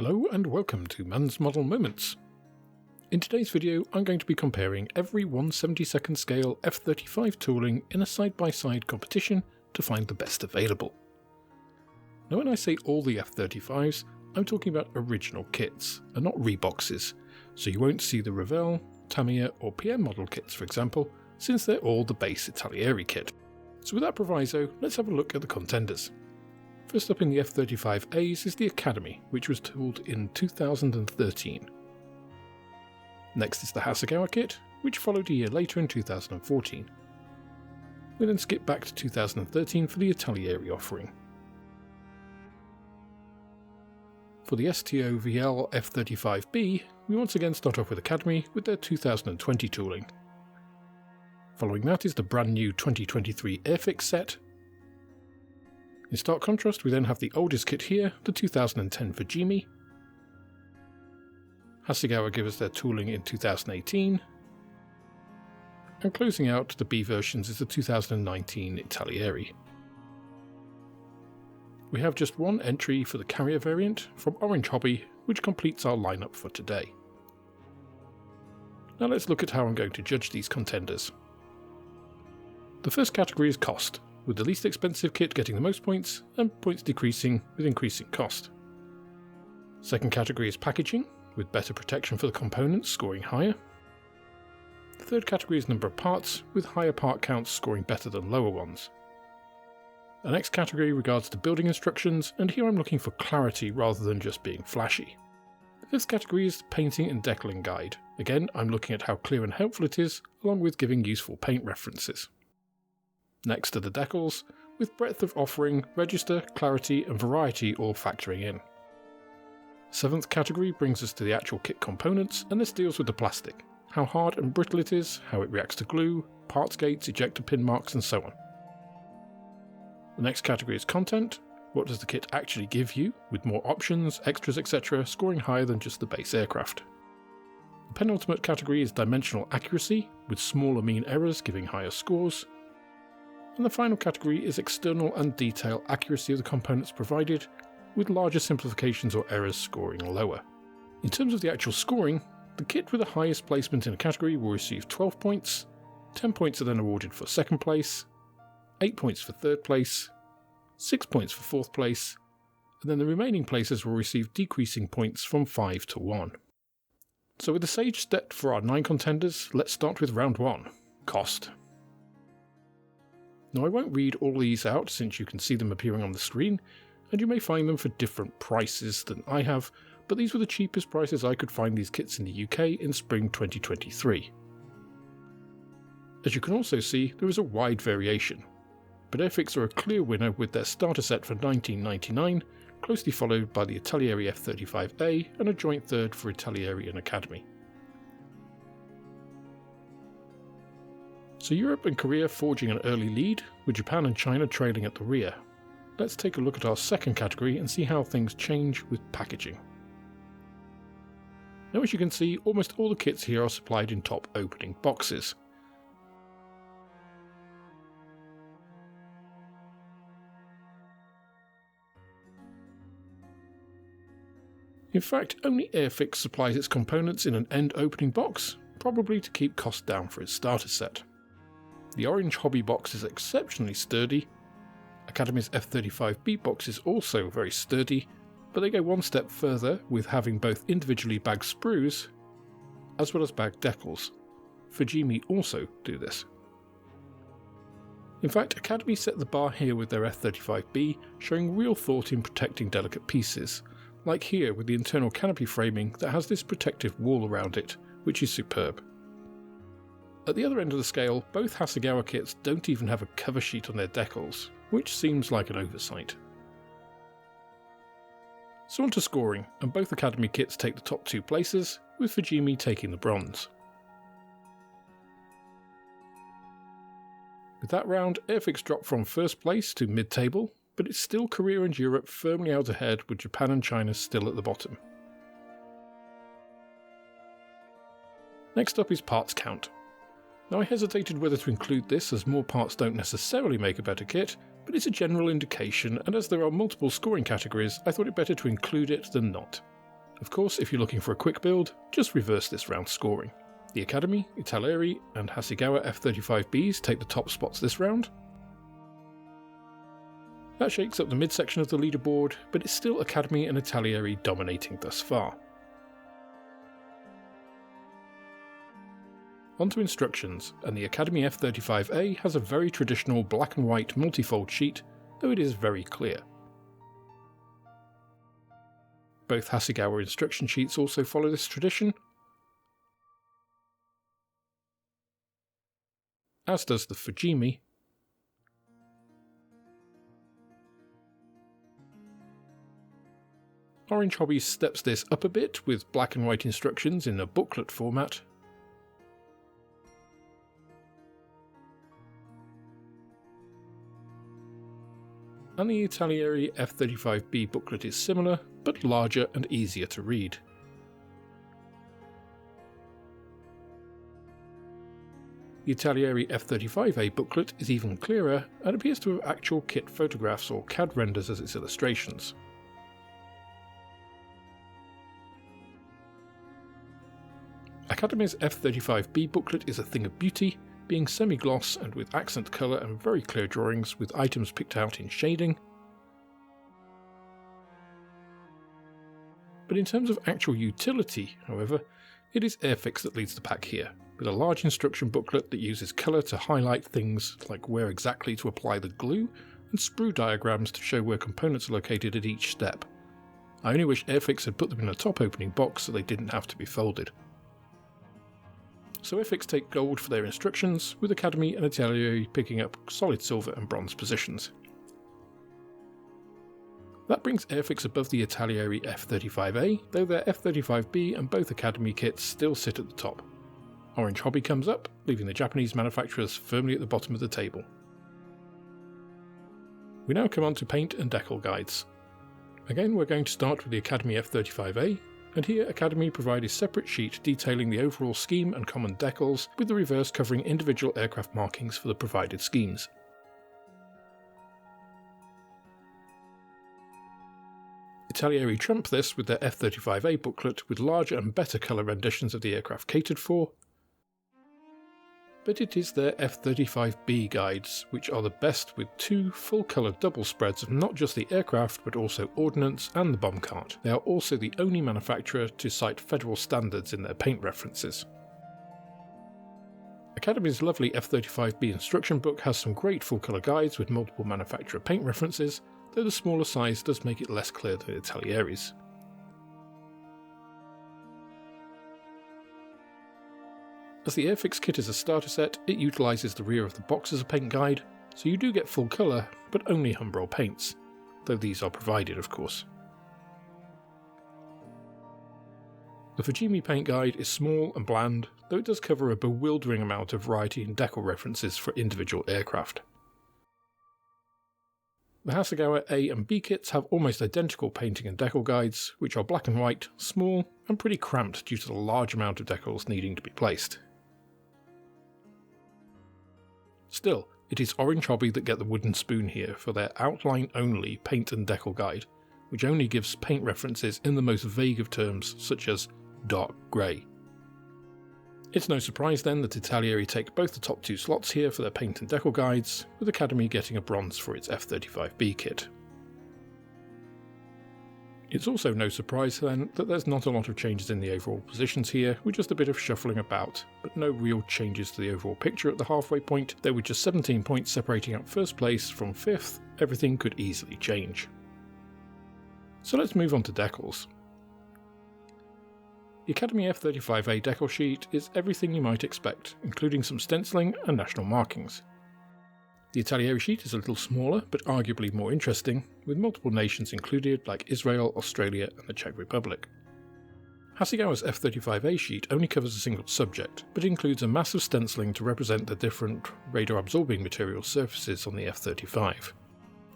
Hello and welcome to Man's Model Moments. In today's video I'm going to be comparing every 1/72nd scale F-35 tooling in a side-by-side competition to find the best available. Now when I say all the F-35s, I'm talking about original kits and not reboxes, so you won't see the Revell, Tamiya or PM model kits for example, since they're all the base italeri kit. So with that proviso, let's have a look at the contenders. First up in the F-35As is the Academy, which was tooled in 2013. Next is the Hasegawa kit, which followed a year later in 2014. We then skip back to 2013 for the italeri offering. For the STOVL F-35b, we once again start off with Academy with their 2020 tooling. Following that is the brand new 2023 airfix set. In stark contrast, we then have the oldest kit here, the 2010 Fujimi. Hasegawa give us their tooling in 2018. And closing out the B versions is the 2019 Italeri. We have just one entry for the carrier variant from Orange Hobby, which completes our lineup for today. Now let's look at how I'm going to judge these contenders. The first category is cost, with the least expensive kit getting the most points, and points decreasing with increasing cost. Second category is packaging, with better protection for the components scoring higher. The third category is number of parts, with higher part counts scoring better than lower ones. The next category regards to building instructions, and here I'm looking for clarity rather than just being flashy. The fifth category is the painting and decaling guide. Again, I'm looking at how clear and helpful it is, along with giving useful paint references. Next are the decals, with breadth of offering, register, clarity and variety all factoring in. Seventh category brings us to the actual kit components, and this deals with the plastic, how hard and brittle it is, how it reacts to glue, parts gates, ejector pin marks and so on. The next category is content, what does the kit actually give you, with more options, extras etc. scoring higher than just the base aircraft. The penultimate category is dimensional accuracy, with smaller mean errors giving higher scores. And the final category is external and detail accuracy of the components provided, with larger simplifications or errors scoring lower. In terms of the actual scoring, the kit with the highest placement in a category will receive 12 points, 10 points are then awarded for second place, 8 points for third place, 6 points for fourth place, and then the remaining places will receive decreasing points from 5 to 1. So with the stage set for our 9 contenders, let's start with round 1, cost. Now I won't read all these out since you can see them appearing on the screen, and you may find them for different prices than I have, but these were the cheapest prices I could find these kits in the UK in spring 2023. As you can also see, there is a wide variation, but Airfix are a clear winner with their starter set for $19.99, closely followed by the Italeri F-35A and a joint third for Italeri and Academy. So Europe and Korea forging an early lead, with Japan and China trailing at the rear. Let's take a look at our second category and see how things change with packaging. Now as you can see, almost all the kits here are supplied in top opening boxes. In fact, only Airfix supplies its components in an end opening box, probably to keep costs down for its starter set. The Orange Hobby box is exceptionally sturdy. Academy's F-35b box is also very sturdy, but they go one step further with having both individually bagged sprues as well as bagged decals. Fujimi also do this. In fact, Academy set the bar here with their F-35b, showing real thought in protecting delicate pieces, like here with the internal canopy framing that has this protective wall around it, which is superb. At the other end of the scale, both Hasegawa kits don't even have a cover sheet on their decals, which seems like an oversight. So on to scoring, and both Academy kits take the top 2 places, with Fujimi taking the bronze. With that round, Airfix dropped from first place to mid-table, but it's still Korea and Europe firmly out ahead, with Japan and China still at the bottom. Next up is parts count. Now I hesitated whether to include this as more parts don't necessarily make a better kit, but it's a general indication, and as there are multiple scoring categories, I thought it better to include it than not. Of course, if you're looking for a quick build, just reverse this round scoring. The Academy, Italeri and Hasegawa F-35bs take the top spots this round. That shakes up the midsection of the leaderboard, but it's still Academy and Italeri dominating thus far. Onto instructions, and the Academy F-35A has a very traditional black and white multifold sheet, though it is very clear. Both Hasegawa instruction sheets also follow this tradition, as does the Fujimi. Orange Hobby steps this up a bit with black and white instructions in a booklet format. And the Italeri F-35b booklet is similar, but larger and easier to read. The Italeri F-35A booklet is even clearer and appears to have actual kit photographs or CAD renders as its illustrations. Academy's F-35b booklet is a thing of beauty, being semi-gloss and with accent colour and very clear drawings with items picked out in shading. But in terms of actual utility, however, it is airfix that leads the pack here, with a large instruction booklet that uses colour to highlight things like where exactly to apply the glue, and sprue diagrams to show where components are located at each step. I only wish airfix had put them in a top opening box so they didn't have to be folded. So airfix take gold for their instructions, with Academy and Italeri picking up solid silver and bronze positions. That brings airfix above the Italeri F-35A, though their F-35B and both Academy kits still sit at the top. Orange Hobby comes up, leaving the Japanese manufacturers firmly at the bottom of the table. We now come on to paint and decal guides. Again, we're going to start with the Academy F-35A, and here Academy provide a separate sheet detailing the overall scheme and common decals, with the reverse covering individual aircraft markings for the provided schemes. Italeri trump this with their F-35A booklet with larger and better colour renditions of the aircraft catered for, but it is their F-35b guides which are the best, with two full-colour double spreads of not just the aircraft but also ordnance and the bomb cart. They are also the only manufacturer to cite federal standards in their paint references. Academy's lovely F-35b instruction book has some great full-colour guides with multiple manufacturer paint references, though the smaller size does make it less clear than Italieri's. As the airfix kit is a starter set, it utilises the rear of the box as a paint guide, so you do get full colour, but only Humbrol paints, though these are provided of course. The Fujimi paint guide is small and bland, though it does cover a bewildering amount of variety in decal references for individual aircraft. The Hasegawa A and B kits have almost identical painting and decal guides, which are black and white, small, and pretty cramped due to the large amount of decals needing to be placed. Still, it is Orange Hobby that get the wooden spoon here for their outline-only paint and decal guide, which only gives paint references in the most vague of terms, such as dark grey. It's no surprise then that Italeri take both the top two slots here for their paint and decal guides, with Academy getting a bronze for its F-35B kit. It's also no surprise then that there's not a lot of changes in the overall positions here, with just a bit of shuffling about, but no real changes to the overall picture at the halfway point. There were just 17 points separating out first place from fifth, everything could easily change. So let's move on to decals. The Academy F-35A decal sheet is everything you might expect, including some stenciling and national markings. The Italeri sheet is a little smaller, but arguably more interesting, with multiple nations included like Israel, Australia and the Czech Republic. Hasegawa's F-35A sheet only covers a single subject, but includes a massive stenciling to represent the different radar-absorbing material surfaces on the F-35.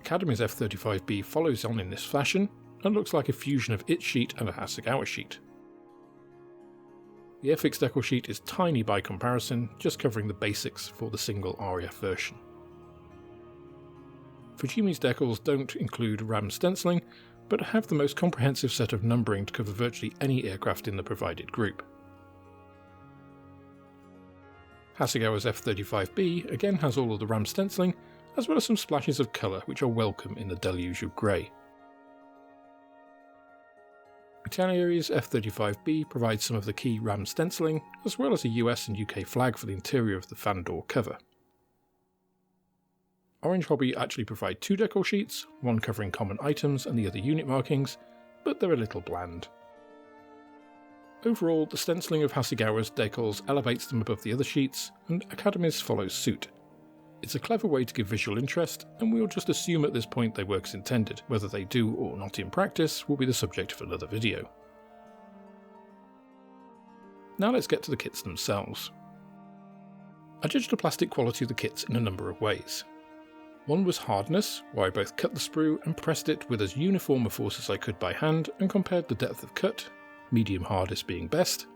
Academy's F-35B follows on in this fashion, and looks like a fusion of its sheet and a Hasegawa sheet. The airfix decal sheet is tiny by comparison, just covering the basics for the single RAF version. Fujimi's decals don't include RAM stenciling, but have the most comprehensive set of numbering to cover virtually any aircraft in the provided group. Hasegawa's F-35b again has all of the RAM stenciling, as well as some splashes of colour which are welcome in the deluge of grey. Italy's F-35b provides some of the key RAM stenciling, as well as a US and UK flag for the interior of the fan door cover. Orange Hobby actually provide two decor sheets, one covering common items and the other unit markings, but they're a little bland. Overall, the stenciling of Hasegawa's decals elevates them above the other sheets, and Academy's follows suit. It's a clever way to give visual interest, and we'll just assume at this point they work as intended. Whether they do or not in practice will be the subject of another video. Now let's get to the kits themselves. I judged the plastic quality of the kits in a number of ways. One was hardness, where I both cut the sprue and pressed it with as uniform a force as I could by hand and compared the depth of cut, medium hardest being best.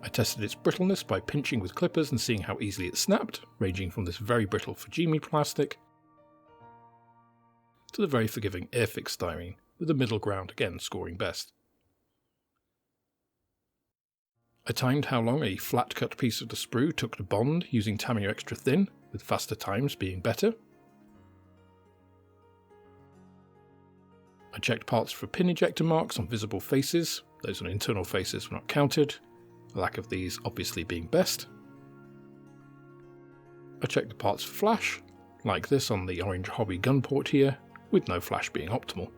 I tested its brittleness by pinching with clippers and seeing how easily it snapped, ranging from this very brittle Fujimi plastic to the very forgiving airfix styrene, with the middle ground again scoring best. I timed how long a flat cut piece of the sprue took to bond using Tamiya extra thin, with faster times being better. I checked parts for pin ejector marks on visible faces, those on internal faces were not counted, a lack of these obviously being best. I checked the parts for flash, like this on the Orange Hobby gun port here, with no flash being optimal.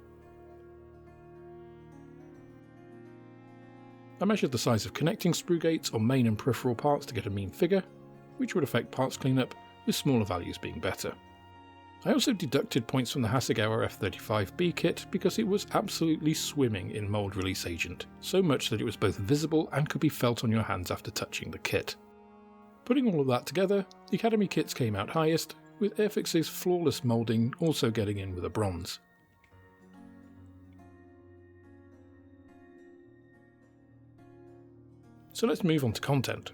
I measured the size of connecting sprue gates on main and peripheral parts to get a mean figure, which would affect parts cleanup, with smaller values being better. I also deducted points from the Hasegawa F-35b kit because it was absolutely swimming in mould release agent, so much that it was both visible and could be felt on your hands after touching the kit. Putting all of that together, the Academy kits came out highest, with Airfix's flawless moulding also getting in with a bronze. So let's move on to content.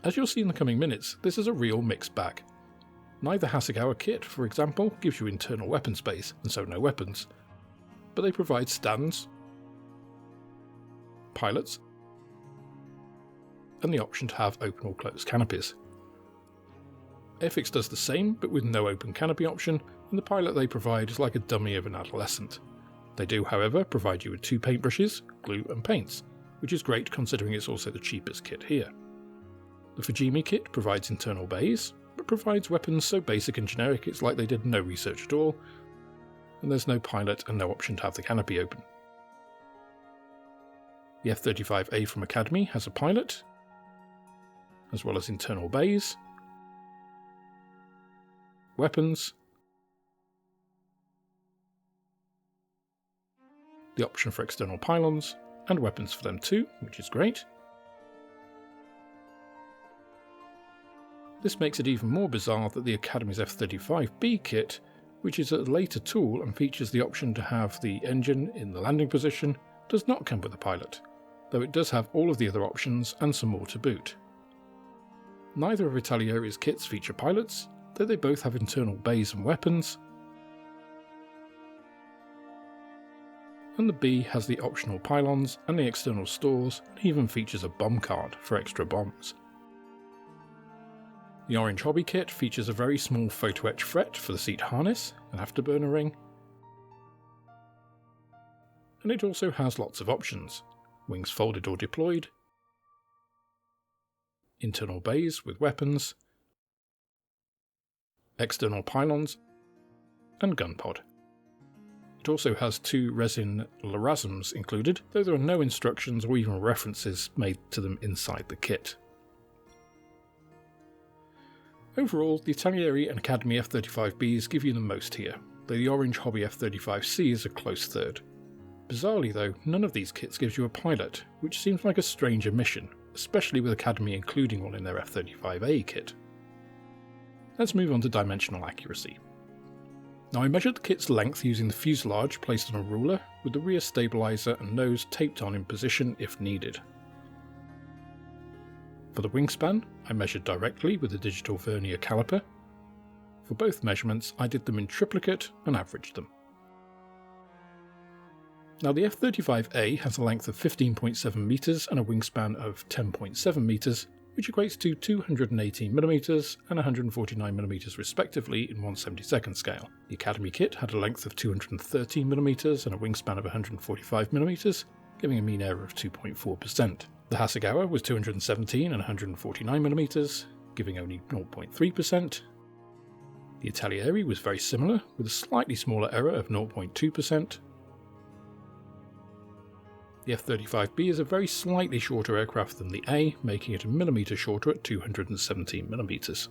As you'll see in the coming minutes, this is a real mixed bag. Neither Hasegawa kit, for example, gives you internal weapon space, and so no weapons, but they provide stands, pilots, and the option to have open or closed canopies. Airfix does the same, but with no open canopy option, and the pilot they provide is like a dummy of an adolescent. They do, however, provide you with two paintbrushes, glue and paints, which is great considering it's also the cheapest kit here. The Fujimi kit provides internal bays, but provides weapons so basic and generic it's like they did no research at all, and there's no pilot and no option to have the canopy open. The F-35A from Academy has a pilot, as well as internal bays, weapons, the option for external pylons, and weapons for them too, which is great. This makes it even more bizarre that the Academy's F-35b kit, which is a later tool and features the option to have the engine in the landing position, does not come with a pilot, though it does have all of the other options and some more to boot. Neither of Italyeri's kits feature pilots, though they both have internal bays and weapons, and the B has the optional pylons and the external stores, and even features a bomb card for extra bombs. The Orange Hobby kit features a very small photo etch fret for the seat harness, an afterburner ring, and it also has lots of options: wings folded or deployed, internal bays with weapons, external pylons, and gun pod. It also has two resin LRASMs included, though there are no instructions or even references made to them inside the kit. Overall, the Italeri and Academy F-35Bs give you the most here, though the Orange Hobby F-35C is a close third. Bizarrely though, none of these kits gives you a pilot, which seems like a strange omission, especially with Academy including one in their F-35A kit. Let's move on to dimensional accuracy. Now I measured the kit's length using the fuselage placed on a ruler, with the rear stabiliser and nose taped on in position if needed. For the wingspan, I measured directly with a digital vernier caliper. For both measurements, I did them in triplicate and averaged them. Now the F-35A has a length of 15.7 metres and a wingspan of 10.7 metres, which equates to 218mm and 149mm respectively in 1/72nd scale. The Academy kit had a length of 213mm and a wingspan of 145mm, giving a mean error of 2.4%. The Hasegawa was 217 and 149mm, giving only 0.3%. The Italeri was very similar, with a slightly smaller error of 0.2%. The F-35b is a very slightly shorter aircraft than the A, making it a millimetre shorter at 217mm.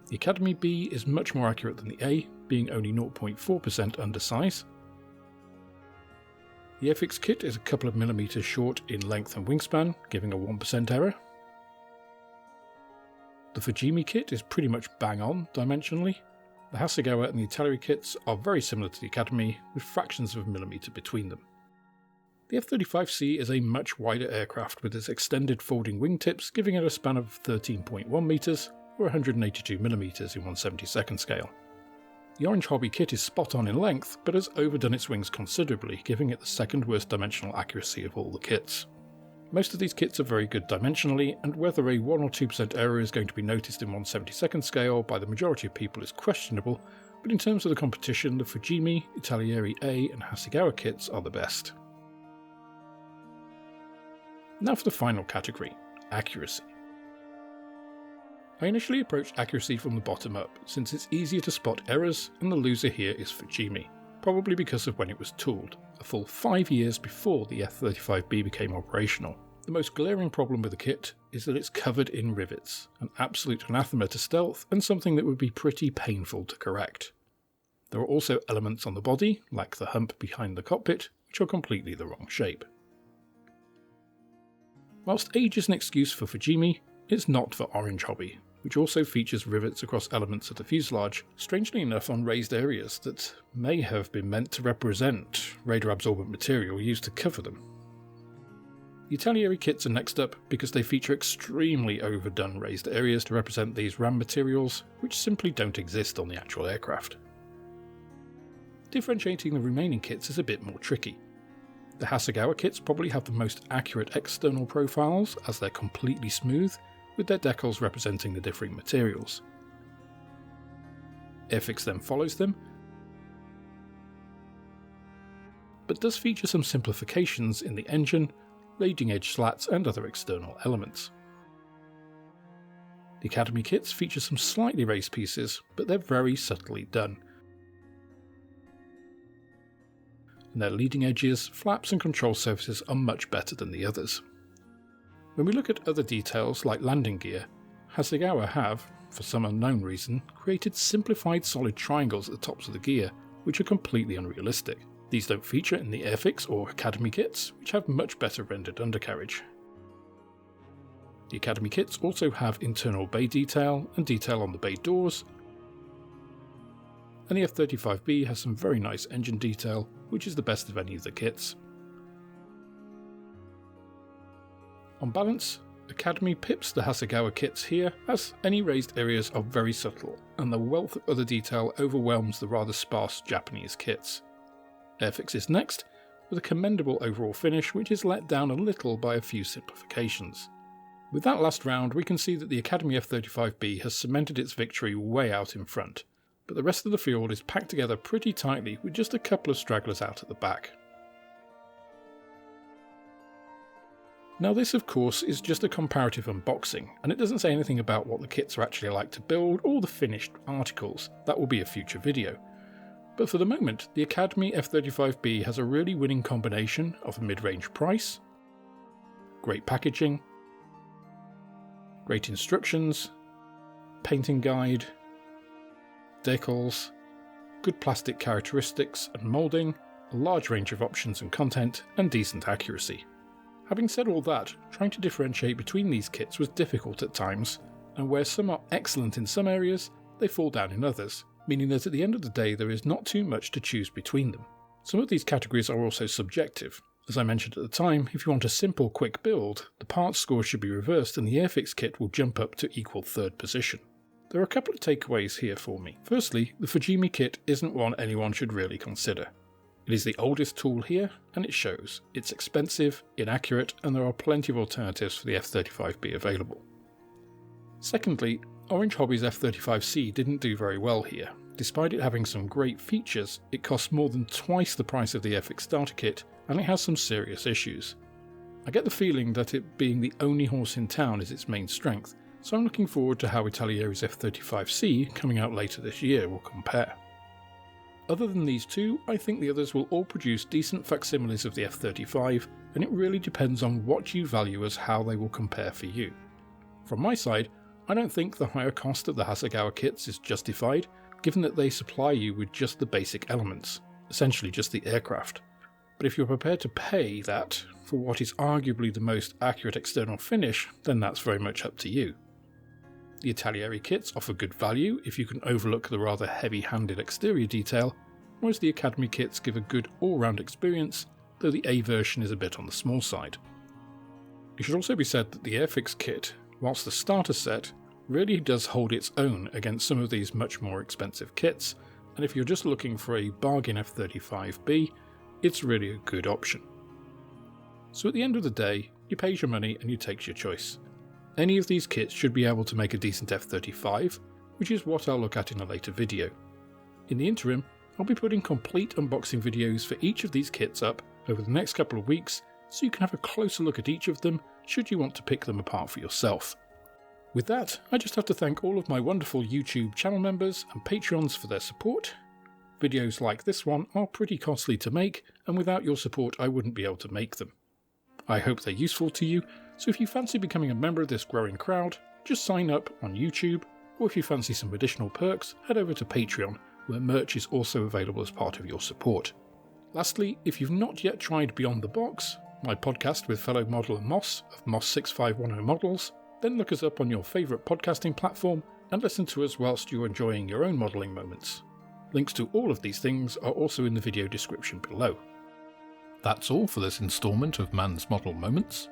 The Academy B is much more accurate than the A, being only 0.4% undersize. The airfix kit is a couple of millimetres short in length and wingspan, giving a 1% error. The Fujimi kit is pretty much bang on dimensionally. The Hasegawa and the italeri kits are very similar to the Academy, with fractions of a millimetre between them. The F-35C is a much wider aircraft with its extended folding wingtips, giving it a span of 13.1 metres or 182mm in 1/72nd scale. The Orange Hobby kit is spot on in length, but has overdone its wings considerably, giving it the second worst dimensional accuracy of all the kits. Most of these kits are very good dimensionally, and whether a 1 or 2% error is going to be noticed in 1/72nd scale by the majority of people is questionable, but in terms of the competition, the Fujimi, Italeri A and Hasegawa kits are the best. Now for the final category, accuracy. I initially approached accuracy from the bottom up, since it's easier to spot errors, and the loser here is Fujimi, probably because of when it was tooled, a full 5 years before the F-35B became operational. The most glaring problem with the kit is that it's covered in rivets, an absolute anathema to stealth and something that would be pretty painful to correct. There are also elements on the body, like the hump behind the cockpit, which are completely the wrong shape. Whilst age is an excuse for Fujimi, it's not for Orange Hobby, which also features rivets across elements of the fuselage, strangely enough on raised areas that may have been meant to represent radar-absorbent material used to cover them. The Italeri kits are next up because they feature extremely overdone raised areas to represent these RAM materials, which simply don't exist on the actual aircraft. Differentiating the remaining kits is a bit more tricky. The Hasegawa kits probably have the most accurate external profiles, as they're completely smooth, with their decals representing the differing materials. Airfix then follows them, but does feature some simplifications in the engine, leading edge slats and other external elements. The Academy kits feature some slightly raised pieces, but they're very subtly done. And their leading edges, flaps and control surfaces are much better than the others. When we look at other details like landing gear, Hasegawa have, for some unknown reason, created simplified solid triangles at the tops of the gear, which are completely unrealistic. These don't feature in the Airfix or Academy kits, which have much better rendered undercarriage. The Academy kits also have internal bay detail and detail on the bay doors, and the F-35B has some very nice engine detail, which is the best of any of the kits. On balance, Academy pips the Hasegawa kits here, as any raised areas are very subtle, and the wealth of other detail overwhelms the rather sparse Japanese kits. Airfix is next, with a commendable overall finish which is let down a little by a few simplifications. With that last round, we can see that the Academy F-35B has cemented its victory way out in front, but the rest of the field is packed together pretty tightly with just a couple of stragglers out at the back. Now this of course is just a comparative unboxing, and it doesn't say anything about what the kits are actually like to build or the finished articles. That will be a future video. But for the moment, the Academy F-35B has a really winning combination of a mid-range price, great packaging, great instructions, painting guide, decals, good plastic characteristics and moulding, a large range of options and content, and decent accuracy. Having said all that, trying to differentiate between these kits was difficult at times, and where some are excellent in some areas, they fall down in others, meaning that at the end of the day there is not too much to choose between them. Some of these categories are also subjective. As I mentioned at the time, if you want a simple quick build, the parts score should be reversed and the Airfix kit will jump up to equal third position. There are a couple of takeaways here for me. Firstly, the Fujimi kit isn't one anyone should really consider. It is the oldest tool here, and it shows. It's expensive, inaccurate, and there are plenty of alternatives for the F-35b available. Secondly, Orange Hobby's F-35c didn't do very well here. Despite it having some great features, it costs more than twice the price of the airfix starter kit, and it has some serious issues. I get the feeling that it being the only horse in town is its main strength, so I'm looking forward to how Italieri's F-35c, coming out later this year, will compare. Other than these two, I think the others will all produce decent facsimiles of the F-35, and it really depends on what you value as how they will compare for you. From my side, I don't think the higher cost of the Hasegawa kits is justified, given that they supply you with just the basic elements, essentially just the aircraft. But if you're prepared to pay that for what is arguably the most accurate external finish, then that's very much up to you. The Italeri kits offer good value if you can overlook the rather heavy-handed exterior detail, whereas the Academy kits give a good all-round experience, though the A version is a bit on the small side. It should also be said that the airfix kit, whilst the starter set, really does hold its own against some of these much more expensive kits, and if you're just looking for a bargain F-35b, it's really a good option. So at the end of the day, you pay your money and you take your choice. Any of these kits should be able to make a decent F-35, which is what I'll look at in a later video. In the interim, I'll be putting complete unboxing videos for each of these kits up over the next couple of weeks, so you can have a closer look at each of them should you want to pick them apart for yourself. With that, I just have to thank all of my wonderful YouTube channel members and Patreons for their support. Videos like this one are pretty costly to make, and without your support I wouldn't be able to make them. I hope they're useful to you, so if you fancy becoming a member of this growing crowd, just sign up on YouTube, or if you fancy some additional perks, head over to Patreon, where merch is also available as part of your support. Lastly, if you've not yet tried Beyond the Box, my podcast with fellow modeller Moss of Moss 6510 Models, then look us up on your favourite podcasting platform and listen to us whilst you're enjoying your own modelling moments. Links to all of these things are also in the video description below. That's all for this instalment of Man's Model Moments.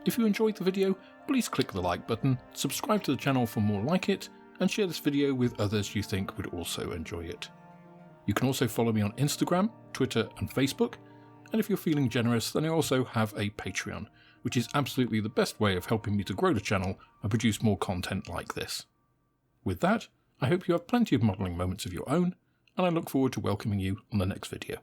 If you enjoyed the video, please click the like button, subscribe to the channel for more like it, and share this video with others you think would also enjoy it. You can also follow me on Instagram, Twitter and Facebook, and if you're feeling generous then I also have a Patreon, which is absolutely the best way of helping me to grow the channel and produce more content like this. With that, I hope you have plenty of modelling moments of your own, and I look forward to welcoming you on the next video.